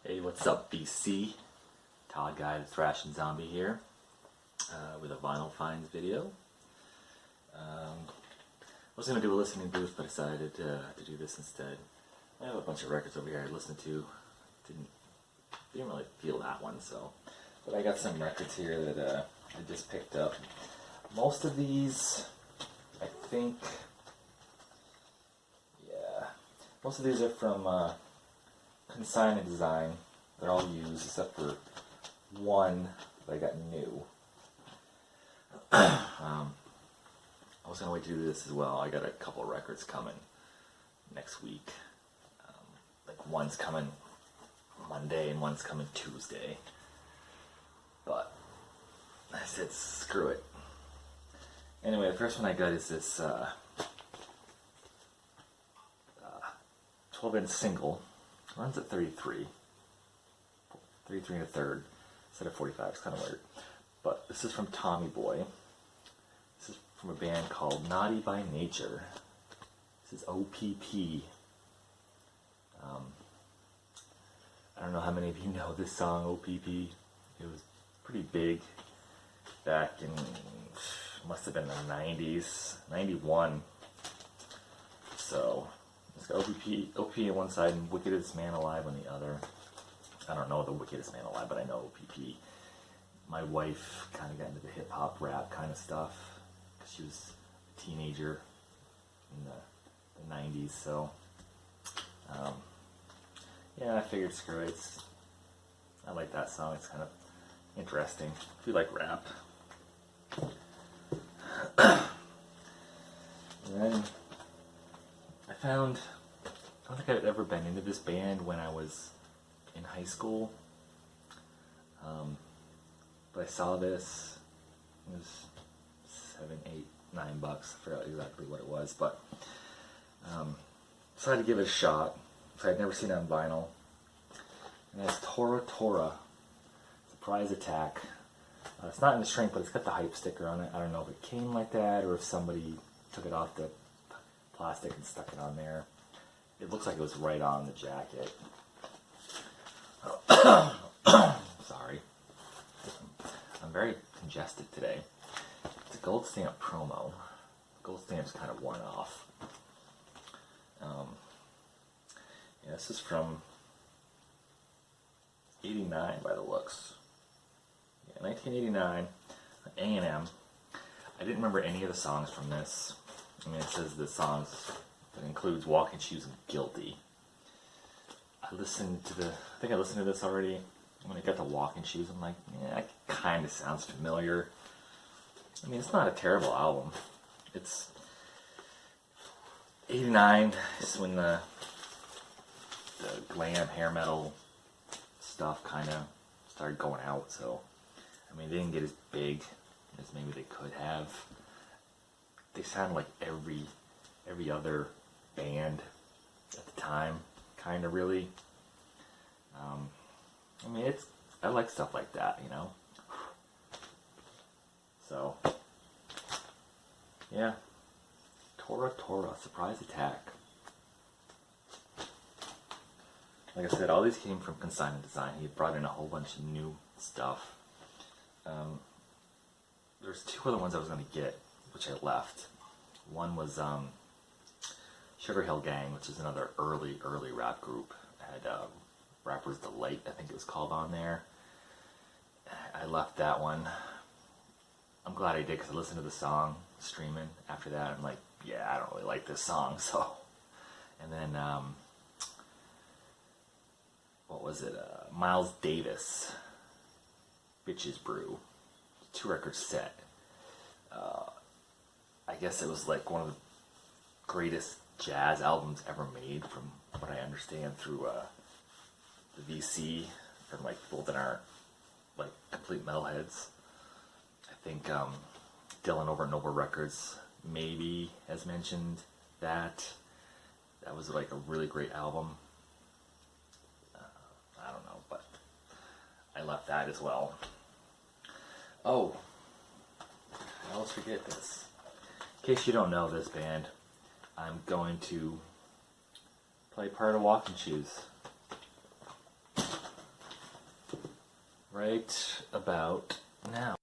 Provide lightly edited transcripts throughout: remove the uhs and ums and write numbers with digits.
Hey, what's up, BC? Todd Guy, the Thrashing Zombie here, with a Vinyl Finds video. I was going to do a listening booth, but I decided to do this instead. I have a bunch of records over here I listened to. Didn't really feel that one, so. But I got some records here that I just picked up. Most of these, I think, most of these are from Consign and Design. They're all used except for one that I got new. I was going to wait to do this as well. I got a couple of records coming next week. Like one's coming Monday and one's coming Tuesday. But I said screw it. Anyway, the first one I got is this 12-inch single. Runs at 33 and a third instead of 45. It's kind of weird. But this is from Tommy Boy. This is from a band called Naughty by Nature. This is OPP. I don't know how many of you know this song, OPP. It was pretty big back in, must have been the 90s, 91. So, it's got OPP on one side and Wickedest Man Alive on the other. I don't know the Wickedest Man Alive, but I know OPP. My wife kind of got into the hip-hop rap kind of stuff because she was a teenager in the 90s, so yeah, I figured screw it. I like that song. It's kind of interesting if you like rap. And then I don't think I'd ever been into this band when I was in high school. But I saw this. It was $7, $8, $9. I forgot exactly what it was, but decided to give it a shot. So I'd never seen it on vinyl. And that's Tora Tora, Surprise Attack. It's not in the shrink, but it's got the hype sticker on it. I don't know if it came like that or if somebody took it off the plastic and stuck it on there. It looks like it was right on the jacket. Sorry. I'm very congested today. It's a Gold Stamp promo. Gold Stamp's kind of worn off. Yeah, this is from 89 by the looks. Yeah, 1989. A&M. I didn't remember any of the songs from this. I mean, it says the songs that includes Walking Shoes and Guilty. I think I listened to this already. When I got to Walking Shoes, I'm like, yeah, it kind of sounds familiar. I mean, it's not a terrible album. It's 89 is when the glam hair metal stuff kind of started going out. So, I mean, they didn't get as big as maybe they could have. They sound like every other band at the time, kind of really. I mean, I like stuff like that, you know. So, yeah, Tora Tora, Surprise Attack. Like I said, all these came from Consign and Design. He brought in a whole bunch of new stuff. There's two other ones I was going to get, which I left. One was Sugar Hill Gang, which is another early rap group. It had Rapper's Delight, I think it was called, on there. I left that one. I'm glad I did because I listened to the song streaming after that. I'm like, yeah, I don't really like this song, so. And then, what was it? Miles Davis, Bitches Brew. 2-record set. I guess it was like one of the greatest jazz albums ever made, from what I understand through the VC, from like people that aren't like complete metalheads. I think Dylan over at Noble Records maybe has mentioned that. That was like a really great album. I don't know, but I left that as well. Oh, I always forget this. In case you don't know this band, I'm going to play part of Walking Shoes. right about now.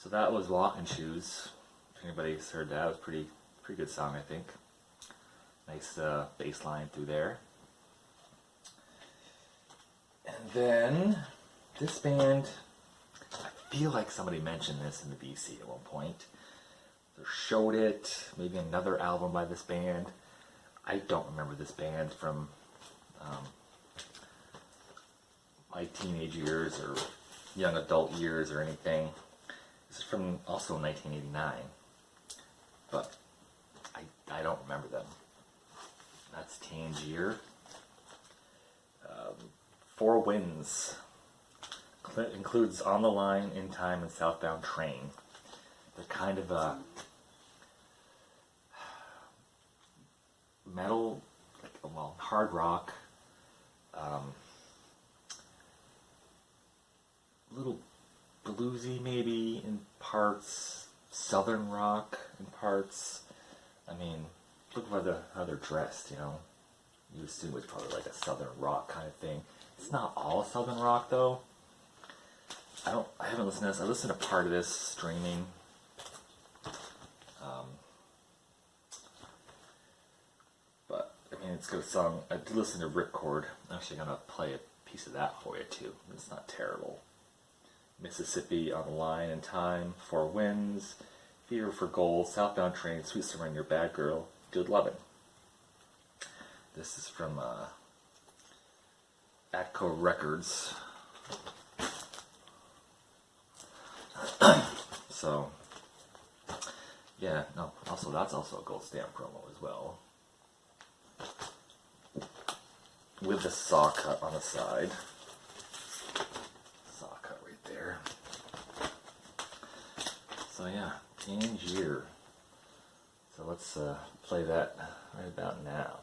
So that was Walking Shoes. If anybody's heard that, it was pretty good song, I think. Nice bass line through there. And then this band, I feel like somebody mentioned this in the BC at one point. They showed it, maybe another album by this band. I don't remember this band from my teenage years or young adult years or anything. This is from also 1989, but I don't remember them. That's Tangier. Four Winds includes On the Line, In Time, and Southbound Train. They're kind of a metal, well, hard rock, a little bluesy maybe in parts, southern rock in parts. I mean, look how they're dressed, you know. You assume it's probably like a southern rock kind of thing. It's not all southern rock though. I haven't listened to this. I listened to part of this streaming. But I mean, it's a good song. I did listen to Ripcord. I'm actually gonna play a piece of that for you too. It's not terrible. Mississippi, On the Line, In Time, Four Winds, Fever for Gold, Southbound Train, Sweet Surrender, Bad Girl, Good Lovin'. This is from Atco Records. So, yeah, no, also that's also a gold stamp promo as well. With the saw cut on the side. So yeah, Tangier. So let's play that right about now.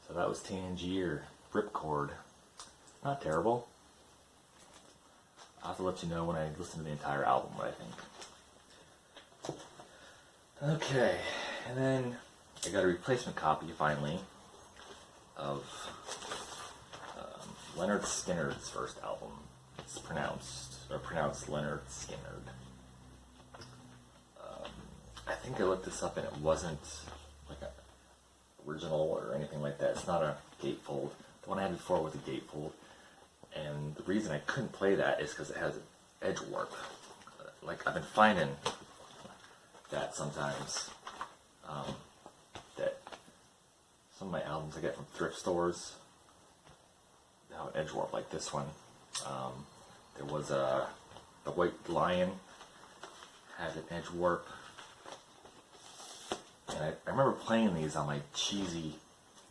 So that was Tangier, Ripcord. Not terrible. I'll have to let you know when I listen to the entire album what I think. Okay, and then I got a replacement copy finally of Leonard Skinner's first album. It's pronounced Leonard Skinner. I think I looked this up and it wasn't like an original or anything like that. It's not a gatefold. The one I had before was a gatefold. And the reason I couldn't play that is because it has edge warp. Like, I've been finding that sometimes. That some of my albums I get from thrift stores have an edge warp like this one. There was the White Lion had an edge warp. And I remember playing these on my cheesy,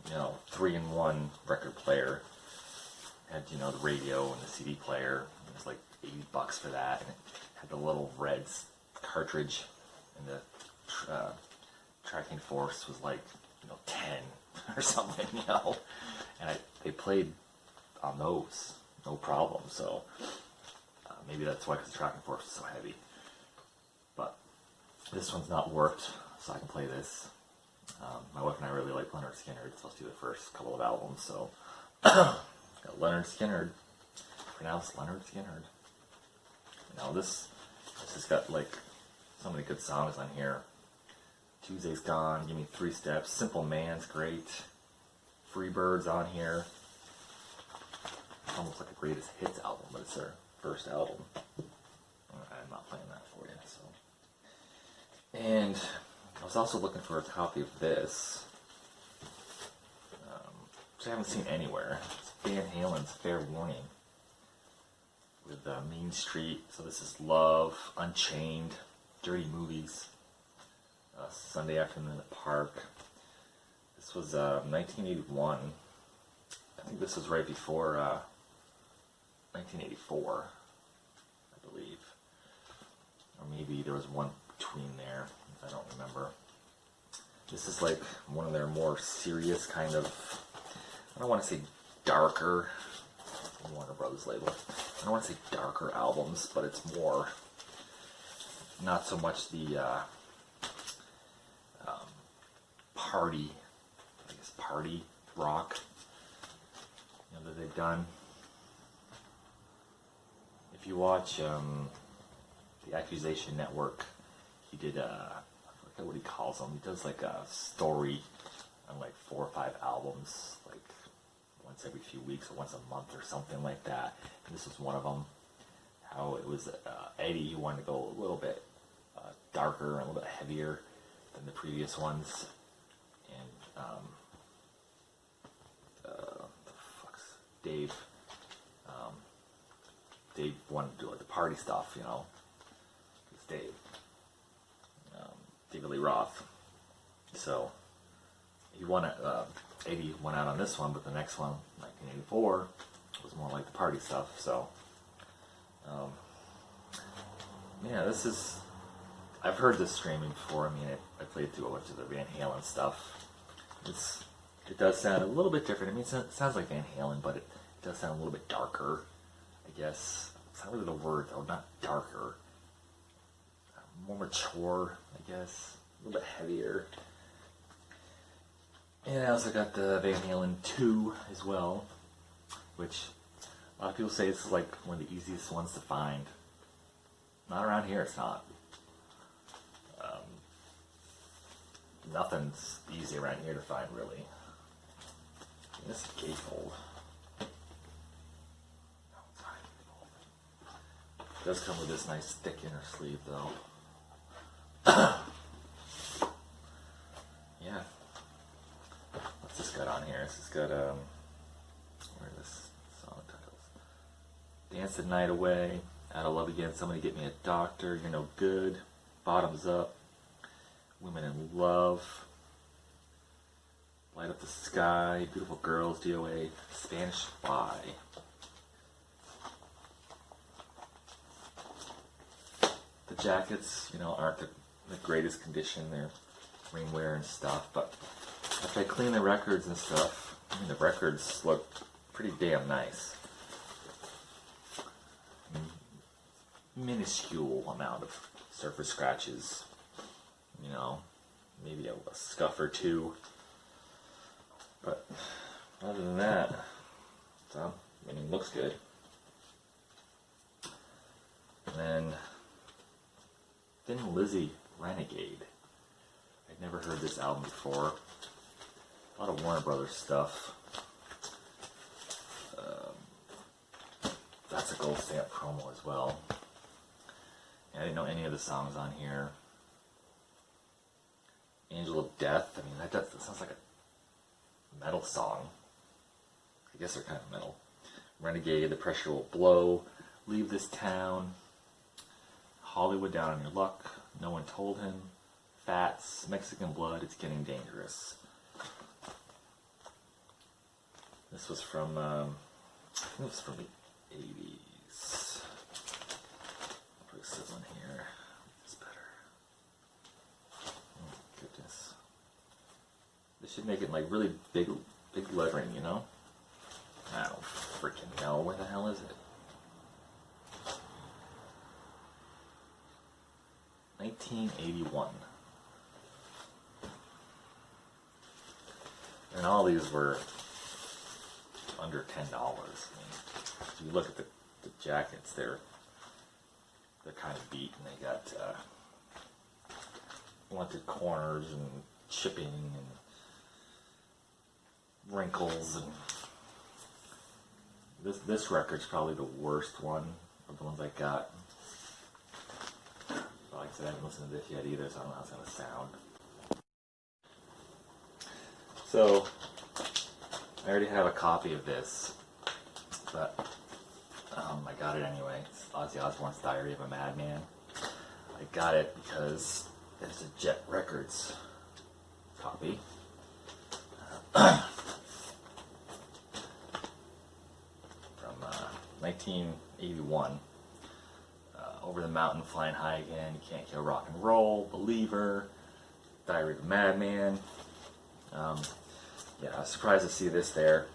3-in-1 record player. Had, the radio and the CD player. It was like $80 for that. And it had the little red cartridge. And the tracking force was like, 10 or something, And they played on those, no problem. So maybe that's why, because the tracking force is so heavy. But this one's not warped, so I can play this. My wife and I really like Leonard Skinner, especially the first couple of albums. So got Leonard Skinner, pronounced Leonard Skinner. Now this has got like so many good songs on here. Tuesday's Gone, Give Me 3 Steps, Simple Man's great. Freebird's on here. It's almost like a greatest hits album, but it's their first album. I'm not playing that for you. So, and I was also looking for a copy of this, which I haven't seen anywhere. It's Van Halen's Fair Warning with Mean Street. So this is Love, Unchained, Dirty Movies, Sunday Afternoon in the Park. This was 1981. I think this was right before 1984, I believe. Or maybe there was one between there, I don't remember. This is like one of their more serious kind of, I don't want to say darker, Warner Brothers label. I don't want to say darker albums, but it's more, not so much the party rock. that they've done. If you watch the Accusation Network, he did I forget what he calls them. He does like a story on like 4 or 5 albums, like once every few weeks or once a month or something like that. And this was one of them. How it was Eddie, he wanted to go a little bit darker and a little bit heavier than the previous ones. And the fuck's Dave. Dave wanted to do like the party stuff, you know. It's Dave. David Lee Roth. So he won it. 80 went out on this one, but the next one, 1984, was more like the party stuff. So, yeah, this is. I've heard this streaming before. I mean, I played through a bunch of the Van Halen stuff. It does sound a little bit different. I mean, it sounds like Van Halen, but it does sound a little bit darker, I guess. It's not really the word, though. Not darker. More mature, I guess. A little bit heavier. And I also got the Van Halen 2 as well, which a lot of people say this is like one of the easiest ones to find. Not around here, it's not. Nothing's easy around here to find, really. This is gatefold. No, it's not gatefold. It does come with this nice thick inner sleeve, though. Yeah. What's this got on here? This has got, where are this song titles? Dance the Night Away, Out of Love Again, Somebody Get Me a Doctor, You're No Good, Bottoms Up, Women in Love, Light Up the Sky, Beautiful Girls, DOA, Spanish Fly. The jackets, aren't the greatest condition. They're rainwear and stuff, but after I clean the records and stuff, I mean, the records look pretty damn nice. Minuscule amount of surface scratches, maybe a scuff or two, but other than that, it looks good. And then Thin Lizzy Renegade. I'd never heard this album before. A lot of Warner Brothers stuff. That's a gold stamp promo as well. I didn't know any of the songs on here. Angel of Death. I mean, that sounds like a metal song. I guess they're kind of metal. Renegade, The Pressure Will Blow, Leave This Town, Hollywood, Down on Your Luck, No One Told Him, Fats, Mexican Blood, It's Getting Dangerous. This was from, I think it was from the 80s. I'll put this one here. Make this better. Oh, goodness. This should make it like really big lettering, I don't freaking know. Where the hell is it? 1981. And all these were under $10. I mean, if you look at the jackets, they're kind of beat, and they got blunted corners and chipping and wrinkles, and this record's probably the worst one of the ones I got. Like I said, I haven't listened to this yet either, so I don't know how it's going to sound. So, I already have a copy of this, but I got it anyway. It's Ozzy Osbourne's Diary of a Madman. I got it because it's a Jet Records copy. From 1981. Over the Mountain, Flying High Again, You Can't Kill Rock and Roll, Believer, Diary of a Madman. Yeah, I was surprised to see this there,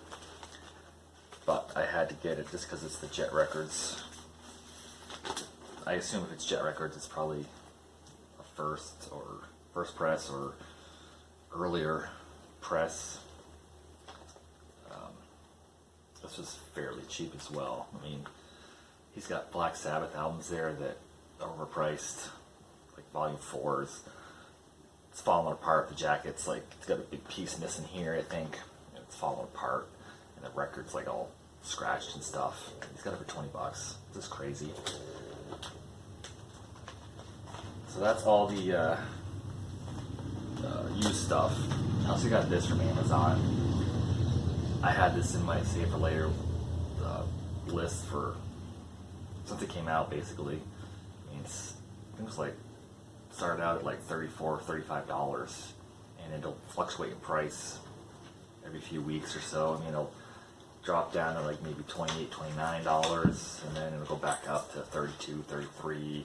but I had to get it just because it's the Jet Records. I assume if it's Jet Records, it's probably a first press or earlier press. this was fairly cheap as well. I mean, he's got Black Sabbath albums there that are overpriced, like Volume 4s. It's falling apart. The jacket's like, it's got a big piece missing here, I think. And it's falling apart. And the record's like all scratched and stuff. He's got it for 20 bucks. This is crazy. So that's all the used stuff. I also got this from Amazon. I had this in my save for later list for since it came out, basically. I mean, it was like started out at like $34, $35, and it'll fluctuate in price every few weeks or so. I mean, it'll drop down to like maybe $28, $29, and then it'll go back up to $32, $33, and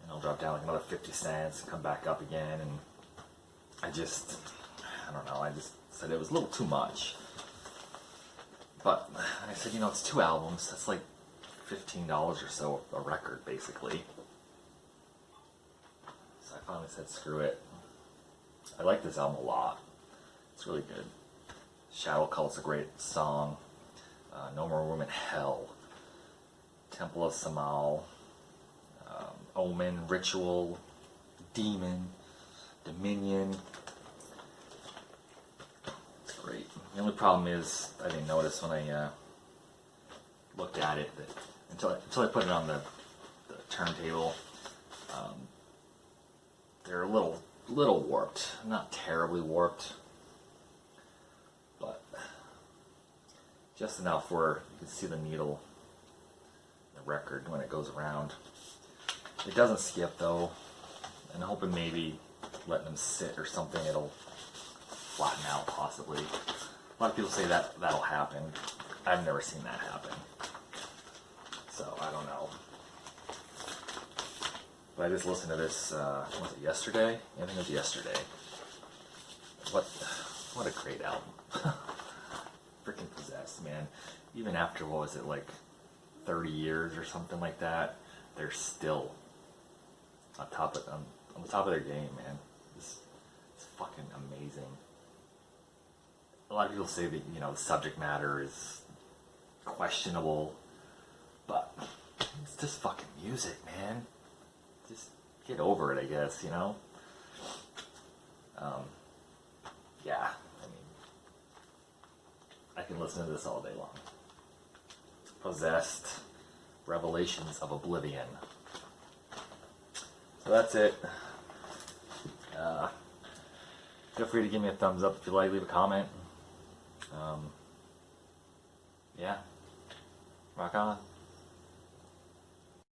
it'll drop down like another 50 cents and come back up again. And I just said it was a little too much. But I said, it's 2 albums. That's like $15 or so a record, basically. So I finally said, screw it. I like this album a lot. It's really good. Shadow Cult's a great song. No More Room in Hell. Temple of Samal. Omen, Ritual, Demon, Dominion. It's great. The only problem is I didn't notice when I looked at it that until I put it on the turntable, they're a little warped. Not terribly warped, but just enough where you can see the needle in the record when it goes around. It doesn't skip though, and I'm hoping maybe letting them sit or something, it'll flatten out possibly. A lot of people say that'll happen. I've never seen that happen, so I don't know. But I just listened to this, was it yesterday? I think it was yesterday. What a great album. Freaking Possessed, man. Even after, what was it, like 30 years or something like that, they're still on the top of their game, man. It's fucking amazing. A lot of people say that, the subject matter is questionable, but it's just fucking music, man. Just get over it, I guess, Yeah, I mean, I can listen to this all day long. Possessed, Revelations of Oblivion. So that's it. Feel free to give me a thumbs up if you like, leave a comment. Yeah, rock on.